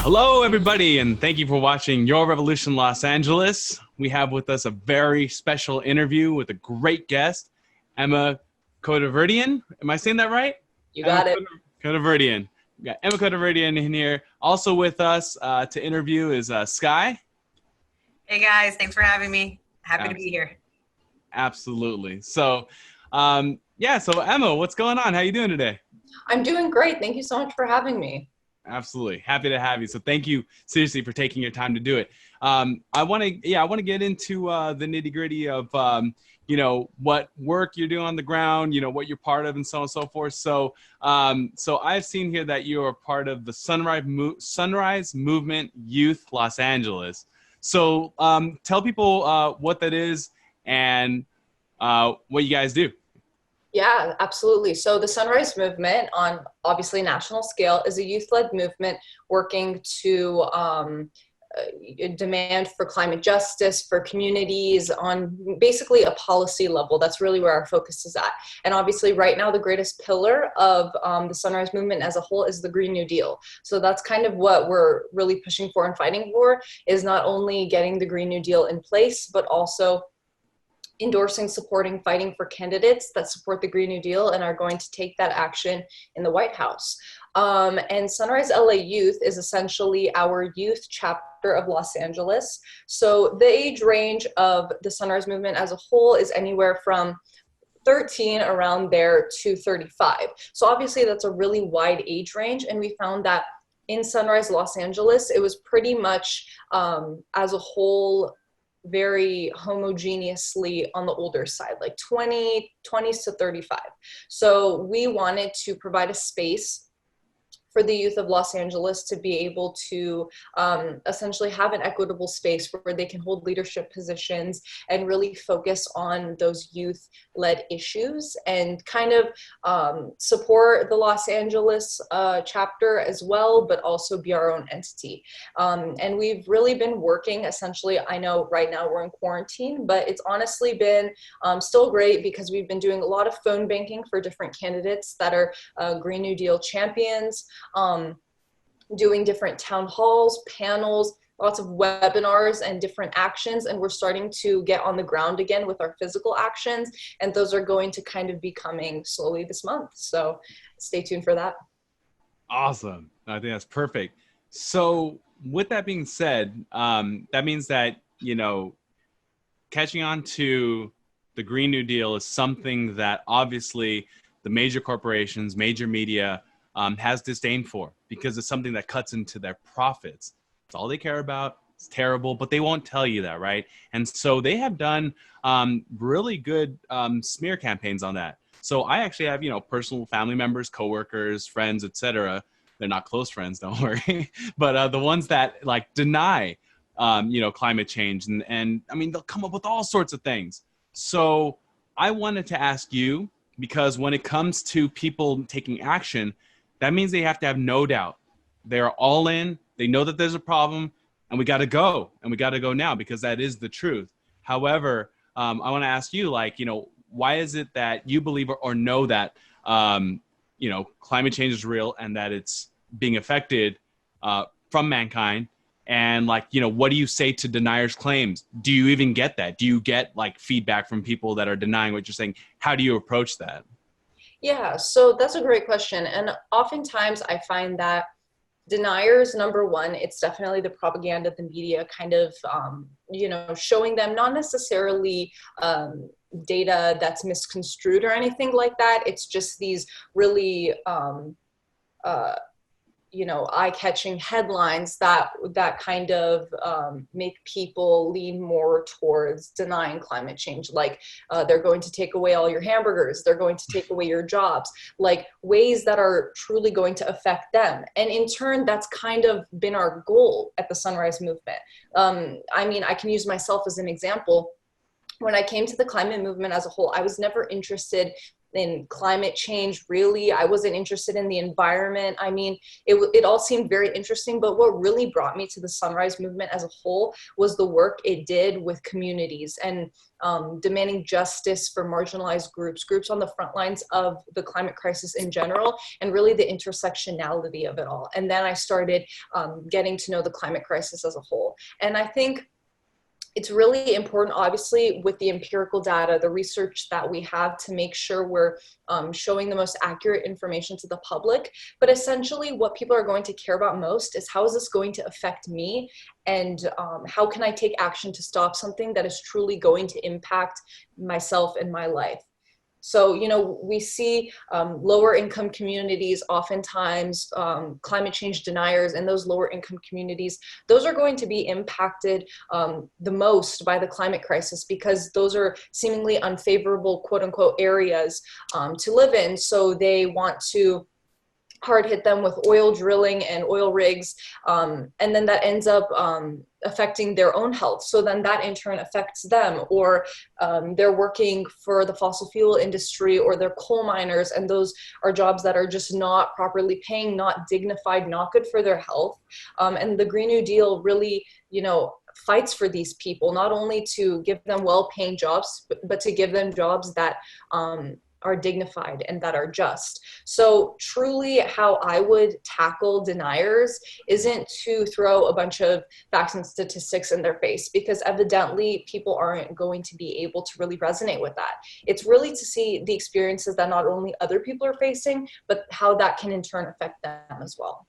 Hello, everybody, and thank you for watching Your Revolution Los Angeles. We have with us a very special interview with a great guest, Emma Khodaverdian. Am I saying that right? You got it. Khodaverdian. We got Emma Khodaverdian in here. Also with us to interview is Sky. Hey guys, thanks for having me. Happy to be here. Absolutely. So, so Emma, what's going on? How you doing today? I'm doing great. Thank you so much for having me. Absolutely. Happy to have you. So thank you seriously for taking your time to do it. I want to get into the nitty gritty of, what work you're doing on the ground, what you're part of and so on and so forth. So I've seen here that you are part of the Sunrise Movement Youth Los Angeles. So tell people what that is and what you guys do. Yeah, absolutely. So the Sunrise Movement on obviously national scale is a youth-led movement working to demand for climate justice for communities on basically a policy level. That's really where our focus is at. And obviously right now the greatest pillar of the Sunrise Movement as a whole is the Green New Deal. So that's kind of what we're really pushing for and fighting for, is not only getting the Green New Deal in place, but also endorsing, supporting, fighting for candidates that support the Green New Deal and are going to take that action in the White House. And Sunrise LA Youth is essentially our youth chapter of Los Angeles. So the age range of the Sunrise Movement as a whole is anywhere from 13 around there to 35. So obviously that's a really wide age range, and we found that in Sunrise Los Angeles, it was pretty much as a whole very homogeneously on the older side, like 20s to 35. So we wanted to provide a space for the youth of Los Angeles to be able to essentially have an equitable space where they can hold leadership positions and really focus on those youth-led issues and kind of support the Los Angeles chapter as well, but also be our own entity. And we've really been working essentially, I know right now we're in quarantine, but it's honestly been still great because we've been doing a lot of phone banking for different candidates that are Green New Deal champions, doing different town halls, panels, lots of webinars and different actions, and we're starting to get on the ground again with our physical actions, and those are going to kind of be coming slowly this month. So stay tuned for that. Awesome. I think that's perfect. So with that being said, that means that, catching on to the Green New Deal is something that obviously the major corporations, major media, has disdain for, because it's something that cuts into their profits. It's all they care about. It's terrible, but they won't tell you that, right? And so they have done really good smear campaigns on that. So I actually have, personal family members, coworkers, friends, etc. They're not close friends, don't worry. But the ones that deny, climate change, and I mean, they'll come up with all sorts of things. So I wanted to ask you, because when it comes to people taking action, that means they have to have no doubt. They're all in. They know that there's a problem, and we got to go. And we got to go now, because that is the truth. However, I want to ask you, why is it that you believe or know that, climate change is real and that it's being affected from mankind? And what do you say to deniers' claims? Do you even get that? Do you get feedback from people that are denying what you're saying? How do you approach that? Yeah, so that's a great question. And oftentimes I find that deniers, number one, it's definitely the propaganda, the media kind of, showing them not necessarily data that's misconstrued or anything like that. It's just these really, eye-catching headlines that kind of make people lean more towards denying climate change. They're going to take away all your hamburgers, they're going to take away your jobs, ways that are truly going to affect them. And in turn, that's kind of been our goal at the Sunrise Movement. I can use myself as an example. When I came to the climate movement as a whole, I was never interested in climate change, really. I wasn't interested in the environment. I mean, it all seemed very interesting, but what really brought me to the Sunrise Movement as a whole was the work it did with communities and demanding justice for marginalized groups on the front lines of the climate crisis in general, and really the intersectionality of it all. And then I started getting to know the climate crisis as a whole. And I think it's really important, obviously, with the empirical data, the research that we have, to make sure we're showing the most accurate information to the public. But essentially, what people are going to care about most is, how is this going to affect me? And how can I take action to stop something that is truly going to impact myself and my life? So, you know, we see lower income communities, oftentimes climate change deniers, and those lower income communities, those are going to be impacted the most by the climate crisis, because those are seemingly unfavorable, quote unquote, areas to live in. So they want to hard hit them with oil drilling and oil rigs, and then that ends up affecting their own health. So then that in turn affects them, or they're working for the fossil fuel industry, or they're coal miners, and those are jobs that are just not properly paying, not dignified, not good for their health. And the Green New Deal really, you know, fights for these people, not only to give them well-paying jobs, but to give them jobs that are dignified and that are just. So truly, how I would tackle deniers isn't to throw a bunch of facts and statistics in their face, because evidently people aren't going to be able to really resonate with that. It's really to see the experiences that not only other people are facing, but how that can in turn affect them as well.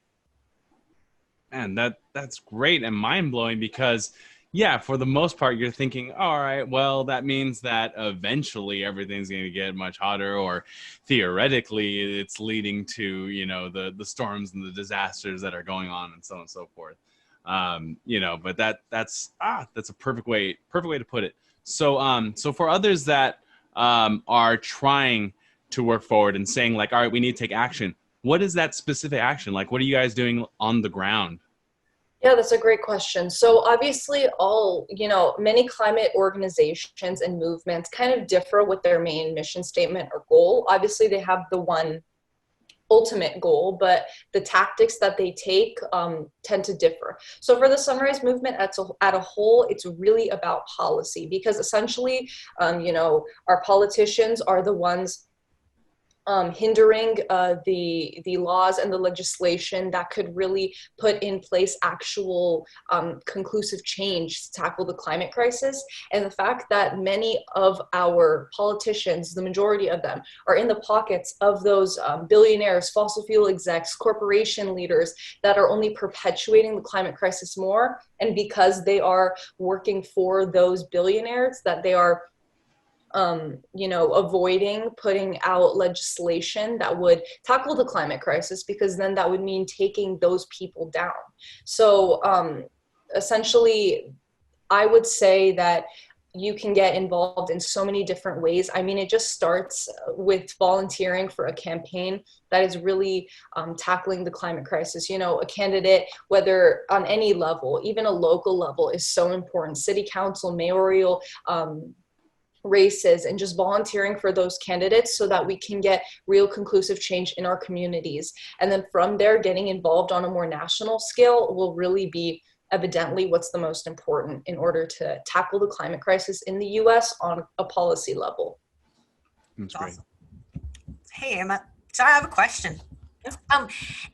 Man, that's great and mind-blowing, because yeah, for the most part, you're thinking, all right, well, that means that eventually everything's going to get much hotter, or theoretically it's leading to, you know, the storms and the disasters that are going on, and so on and so forth. You know, but that's a perfect way to put it. So so for others that are trying to work forward and saying, like, all right, we need to take action, what is that specific action? Like, what are you guys doing on the ground? Yeah, that's a great question. So obviously many climate organizations and movements kind of differ with their main mission statement or goal. Obviously they have the one ultimate goal, but the tactics that they take tend to differ. So for the Sunrise Movement at a whole, it's really about policy, because essentially, our politicians are the ones hindering the laws and the legislation that could really put in place actual conclusive change to tackle the climate crisis. And the fact that many of our politicians, the majority of them, are in the pockets of those billionaires, fossil fuel execs, corporation leaders that are only perpetuating the climate crisis more. And because they are working for those billionaires, that they are avoiding putting out legislation that would tackle the climate crisis, because then that would mean taking those people down. So essentially, I would say that you can get involved in so many different ways. I mean, it just starts with volunteering for a campaign that is really tackling the climate crisis. You know, a candidate, whether on any level, even a local level, is so important. City council, mayoral, races, and just volunteering for those candidates so that we can get real conclusive change in our communities. And then from there, getting involved on a more national scale will really be evidently what's the most important in order to tackle the climate crisis in the US on a policy level. That's great. Awesome. Hey, Emma. So I have a question.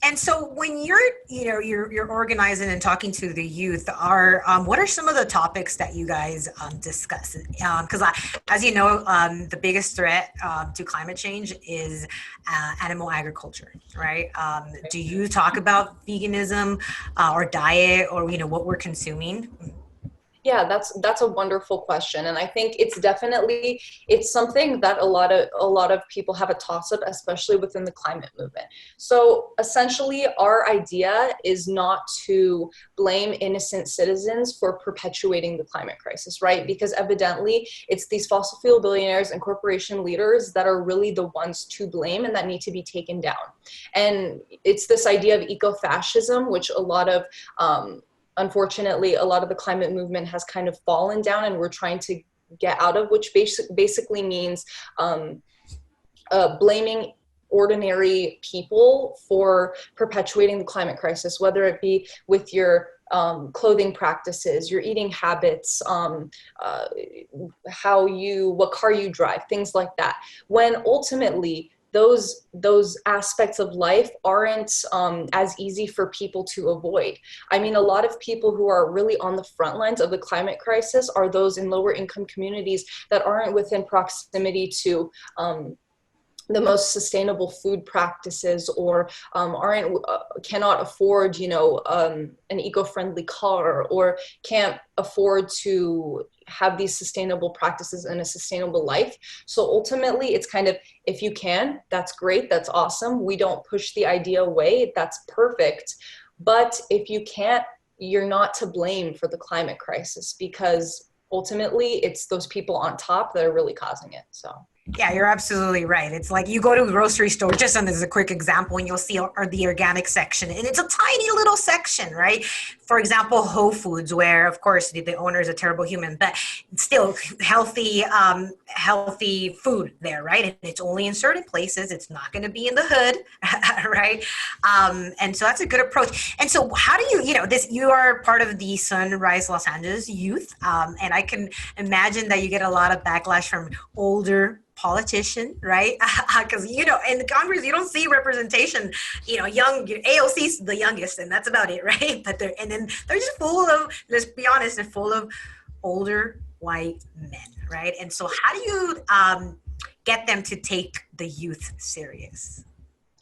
And so when you're organizing and talking to the youth, what are some of the topics that you guys discuss? Because as you know, the biggest threat to climate change is animal agriculture, right? Do you talk about veganism or diet, or what we're consuming? Yeah, that's a wonderful question. And I think it's something that a lot of people have a toss-up, especially within the climate movement. So essentially, our idea is not to blame innocent citizens for perpetuating the climate crisis, right? Because evidently, it's these fossil fuel billionaires and corporation leaders that are really the ones to blame and that need to be taken down. And it's this idea of eco-fascism, which unfortunately, a lot of the climate movement has kind of fallen down, and we're trying to get out of, which basically means blaming ordinary people for perpetuating the climate crisis, whether it be with your clothing practices, your eating habits, what car you drive, things like that. When ultimately those aspects of life aren't as easy for people to avoid. I mean, a lot of people who are really on the front lines of the climate crisis are those in lower income communities that aren't within proximity to the most sustainable food practices, or cannot afford, an eco-friendly car, or can't afford to have these sustainable practices in a sustainable life. So ultimately, it's kind of, if you can, that's great, that's awesome. We don't push the idea away, that's perfect. But if you can't, you're not to blame for the climate crisis, because ultimately it's those people on top that are really causing it. So. Yeah, you're absolutely right. It's like you go to a grocery store, just as a quick example, and you'll see the organic section, and it's a tiny little section, right? For example, Whole Foods, where of course the owner is a terrible human, but still healthy, healthy food there, right? And it's only in certain places. It's not going to be in the hood, right? And so that's a good approach. And so how do you are part of the Sunrise Los Angeles youth, and I can imagine that you get a lot of backlash from older politician, right? Because in the Congress you don't see representation. Young AOC's the youngest, and that's about it, right? But they're just full of, let's be honest, they're full of older white men, right? And so how do you get them to take the youth serious?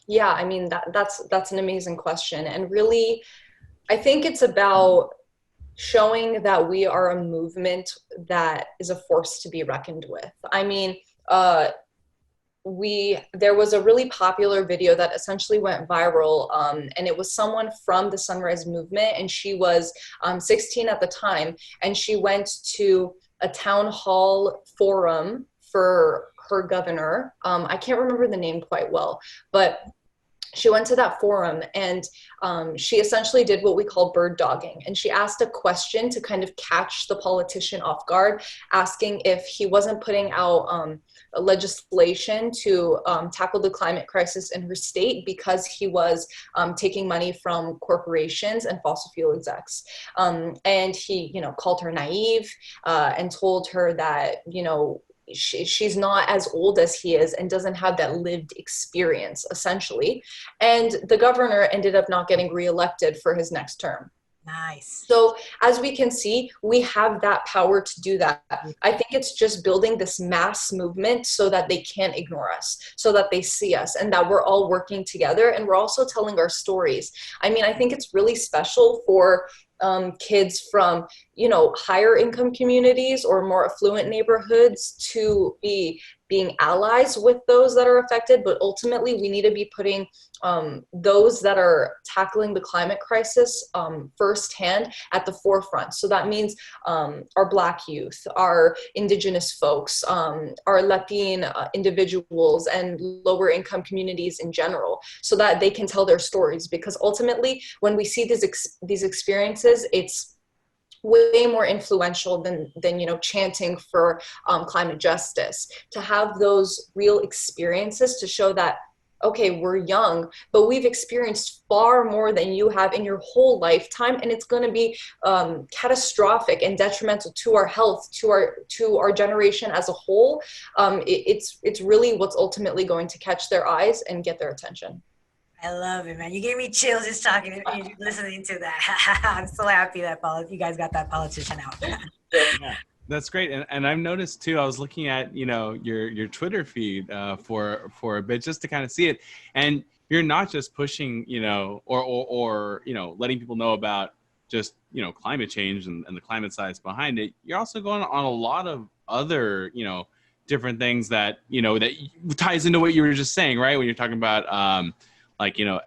Yeah, I mean, that's an amazing question, and really, I think it's about showing that we are a movement that is a force to be reckoned with. I mean, there was a really popular video that essentially went viral, and it was someone from the Sunrise Movement, and she was 16 at the time, and she went to a town hall forum for her governor. I can't remember the name quite well, but she went to that forum, and she essentially did what we call bird dogging. And she asked a question to kind of catch the politician off guard, asking if he wasn't putting out legislation to tackle the climate crisis in her state because he was taking money from corporations and fossil fuel execs. And he, called her naive and told her that, she's not as old as he is and doesn't have that lived experience, essentially. And the governor ended up not getting reelected for his next term. Nice. So as we can see, we have that power to do that. I think it's just building this mass movement so that they can't ignore us, so that they see us, and that we're all working together, and we're also telling our stories. I mean, I think it's really special for kids from, higher income communities or more affluent neighborhoods to be being allies with those that are affected. But ultimately, we need to be putting those that are tackling the climate crisis firsthand at the forefront. So that means our Black youth, our Indigenous folks, our Latin individuals, and lower income communities in general, so that they can tell their stories. Because ultimately, when we see these experiences, it's way more influential than chanting for climate justice. To have those real experiences to show that, okay, we're young, but we've experienced far more than you have in your whole lifetime, and it's going to be catastrophic and detrimental to our health, to our generation as a whole. It's really what's ultimately going to catch their eyes and get their attention. I love it, man. You gave me chills just listening to that. I'm so happy that you guys got that politician out. Yeah, that's great. And I've noticed too, I was looking at, your Twitter feed for a bit just to kind of see it. And you're not just pushing, or letting people know about just, climate change and the climate science behind it. You're also going on a lot of other, different things that, that ties into what you were just saying, right? When you're talking about,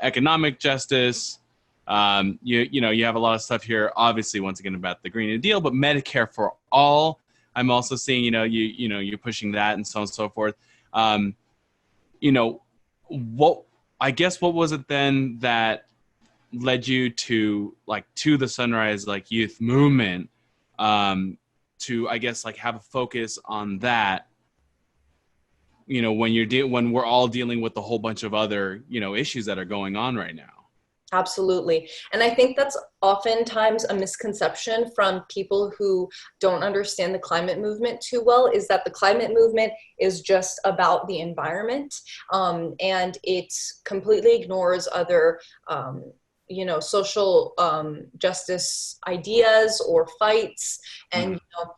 economic justice. You have a lot of stuff here, obviously, once again, about the Green New Deal, but Medicare for all. I'm also seeing, you're pushing that and so on and so forth. What was it then that led you to the Sunrise youth movement, to, I guess, have a focus on that you know, when we're all dealing with a whole bunch of other, you know, issues that are going on right now. Absolutely. And I think that's oftentimes a misconception from people who don't understand the climate movement too well, is that the climate movement is just about the environment, and it completely ignores other you know, social justice ideas or fights. And you know,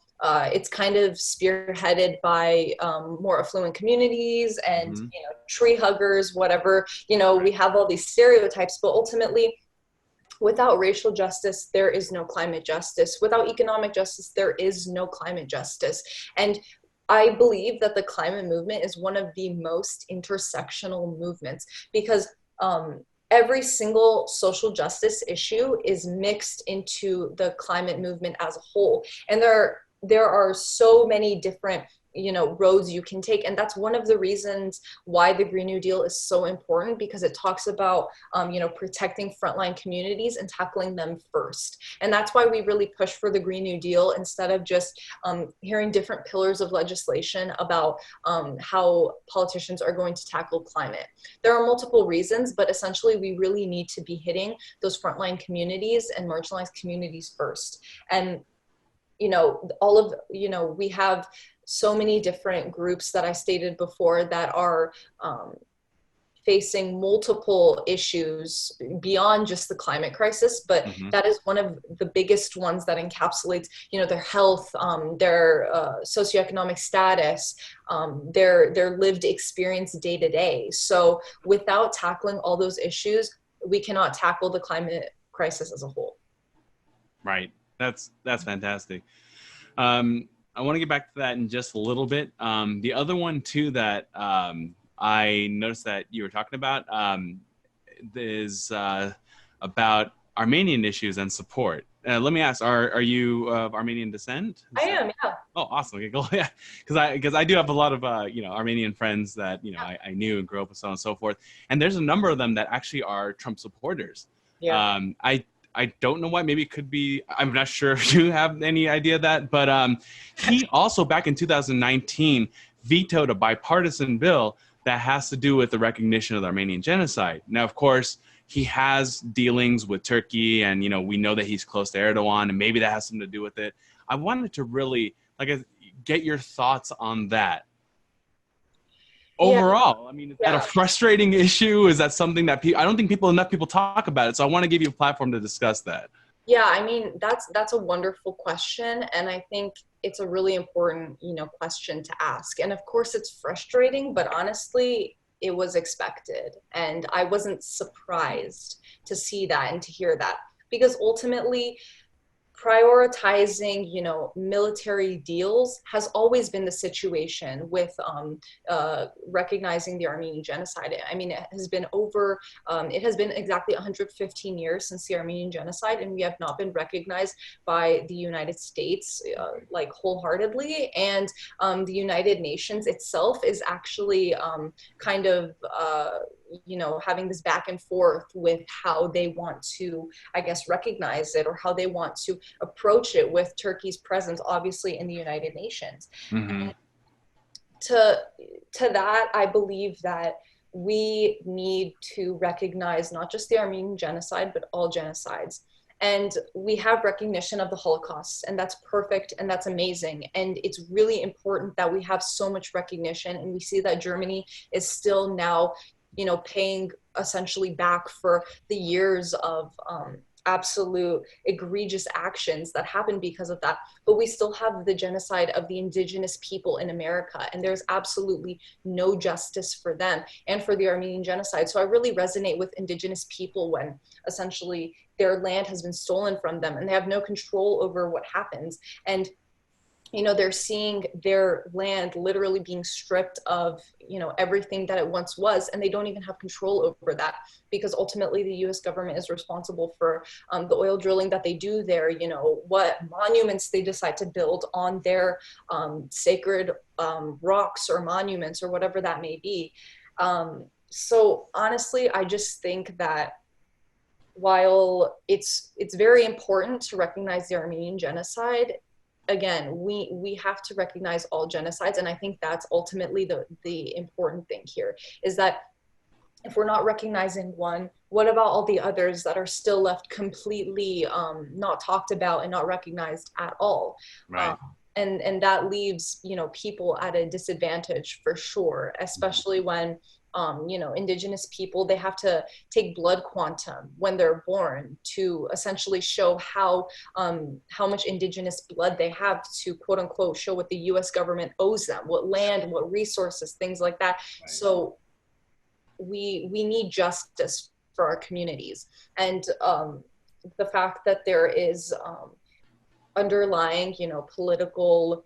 it's kind of spearheaded by more affluent communities and you know, tree huggers, whatever. You know, we have all these stereotypes, but ultimately, without racial justice, there is no climate justice. Without economic justice, there is no climate justice. And I believe that the climate movement is one of the most intersectional movements, because every single social justice issue is mixed into the climate movement as a whole. And there are so many different, you know, roads you can take. And that's one of the reasons why the Green New Deal is so important, because it talks about, you know, protecting frontline communities and tackling them first. And that's why we really push for the Green New Deal, instead of just hearing different pillars of legislation about how politicians are going to tackle climate. There are multiple reasons, but essentially we really need to be hitting those frontline communities and marginalized communities first. And you know, we have so many different groups that I stated before that are facing multiple issues beyond just the climate crisis, but that is one of the biggest ones that encapsulates, you know, their health, their socioeconomic status, their lived experience day to day. So without tackling all those issues, we cannot tackle the climate crisis as a whole. Right. That's fantastic. I want to get back to that in just a little bit. The other one too that I noticed that you were talking about is about Armenian issues and support. Let me ask: Are you of Armenian descent? I am, yeah. Oh, awesome! Okay, cool. Yeah, because I do have a lot of you know, Armenian friends that, you know, I knew and grew up with, so on and so forth. And there's a number of them that actually are Trump supporters. Yeah. I don't know why. Maybe it could be, I'm not sure if you have any idea of that, but he also back in 2019 vetoed a bipartisan bill that has to do with the recognition of the Armenian genocide. Now, of course, he has dealings with Turkey, and, you know, we know that he's close to Erdogan, and maybe that has something to do with it. I wanted to really get your thoughts on that. Overall, I mean, is that a frustrating issue? Is that something that I don't think enough people talk about it. So I want to give you a platform to discuss that. Yeah, I mean, that's a wonderful question. And I think it's a really important, you know, question to ask. And of course it's frustrating, but honestly, it was expected. And I wasn't surprised to see that and to hear that, because ultimately, prioritizing, you know, military deals has always been the situation with recognizing the Armenian genocide. I mean, it has been exactly 115 years since the Armenian genocide, and we have not been recognized by the United States like wholeheartedly. And the United Nations itself is actually kind of you know, having this back and forth with how they want to, I guess, recognize it, or how they want to approach it with Turkey's presence, obviously, in the United Nations. And to that, I believe that we need to recognize not just the Armenian genocide, but all genocides. And we have recognition of the Holocaust, and that's perfect, and that's amazing. And it's really important that we have so much recognition, and we see that Germany is still now, you know, paying essentially back for the years of absolute egregious actions that happened because of that. But we still have the genocide of the indigenous people in America, and there's absolutely no justice for them and for the Armenian genocide. So I really resonate with indigenous people when essentially their land has been stolen from them and they have no control over what happens. And you know, they're seeing their land literally being stripped of, you know, everything that it once was, and they don't even have control over that, because ultimately the US government is responsible for the oil drilling that they do there, you know, what monuments they decide to build on their sacred rocks or monuments or whatever that may be. So honestly, I just think that while it's very important to recognize the Armenian genocide, again, we have to recognize all genocides. And I think that's ultimately the important thing here, is that if we're not recognizing one, what about all the others that are still left completely not talked about and not recognized at all? Right. And that leaves, you know, people at a disadvantage for sure, especially when you know, indigenous people, they have to take blood quantum when they're born to essentially show how much indigenous blood they have, to quote unquote show what the US government owes them, what land, what resources, things like that. Right. So we need justice for our communities. And the fact that there is underlying, you know, political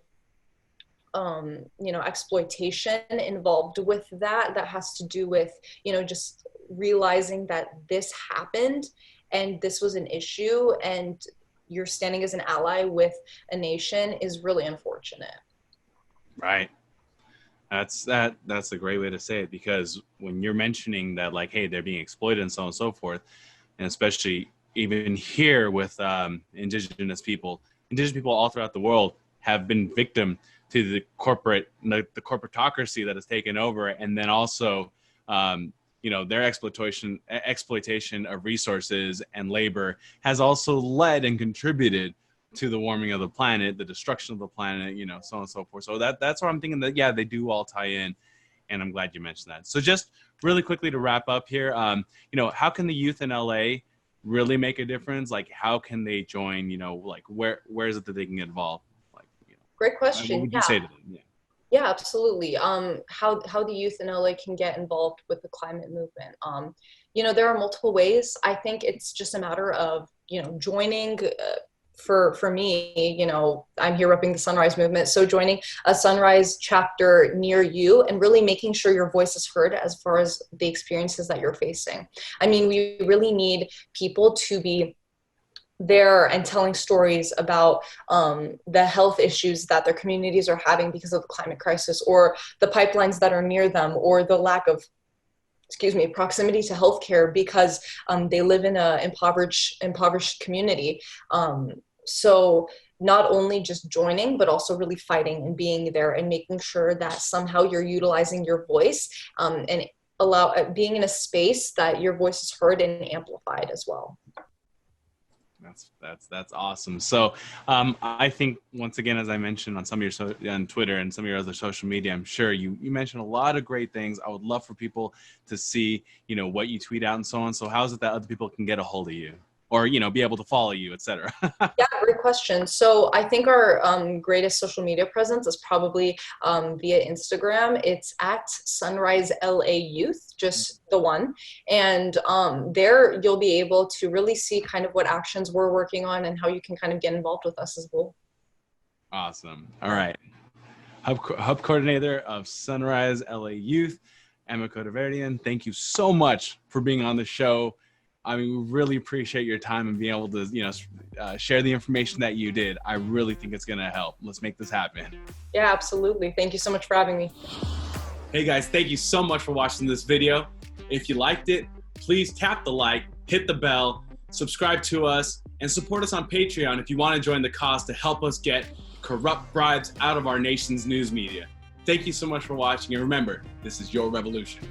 you know, exploitation involved with that has to do with, you know, just realizing that this happened and this was an issue, and you're standing as an ally with a nation is really unfortunate. Right. That's a great way to say it, because when you're mentioning that, like, hey, they're being exploited and so on and so forth, and especially even here with indigenous people all throughout the world have been victim to the corporatocracy that has taken over, and then also, you know, their exploitation of resources and labor has also led and contributed to the warming of the planet, the destruction of the planet, you know, so on and so forth. So that's what I'm thinking, that, yeah, they do all tie in, and I'm glad you mentioned that. So just really quickly to wrap up here, you know, how can the youth in LA really make a difference? Like, how can they join? You know, like where is it that they can get involved? Great question. What would you say to them? Yeah, absolutely. How the youth in LA can get involved with the climate movement. You know, there are multiple ways. I think it's just a matter of, you know, joining. For me, you know, I'm here repping the Sunrise movement. So joining a Sunrise chapter near you and really making sure your voice is heard as far as the experiences that you're facing. I mean, we really need people to be there and telling stories about the health issues that their communities are having because of the climate crisis, or the pipelines that are near them, or the lack of, proximity to healthcare because they live in a impoverished community. So not only just joining, but also really fighting and being there and making sure that somehow you're utilizing your voice and being in a space that your voice is heard and amplified as well. That's awesome. So I think, once again, as I mentioned on some of your on Twitter and some of your other social media, I'm sure you mentioned a lot of great things. I would love for people to see, you know, what you tweet out and so on. So how is it that other people can get a hold of you, or, you know, be able to follow you, etc.? Yeah, great question. So I think our greatest social media presence is probably via Instagram. It's at Sunrise LA Youth, just the one. And there you'll be able to really see kind of what actions we're working on and how you can kind of get involved with us as well. Awesome. All right. Hub coordinator of Sunrise LA Youth, Emma Khodaverdian, thank you so much for being on the show. I mean, we really appreciate your time and being able to, you know, share the information that you did. I really think it's going to help. Let's make this happen. Yeah, absolutely. Thank you so much for having me. Hey guys, thank you so much for watching this video. If you liked it, please tap the like, hit the bell, subscribe to us, and support us on Patreon if you want to join the cause to help us get corrupt bribes out of our nation's news media. Thank you so much for watching, and remember, this is your revolution.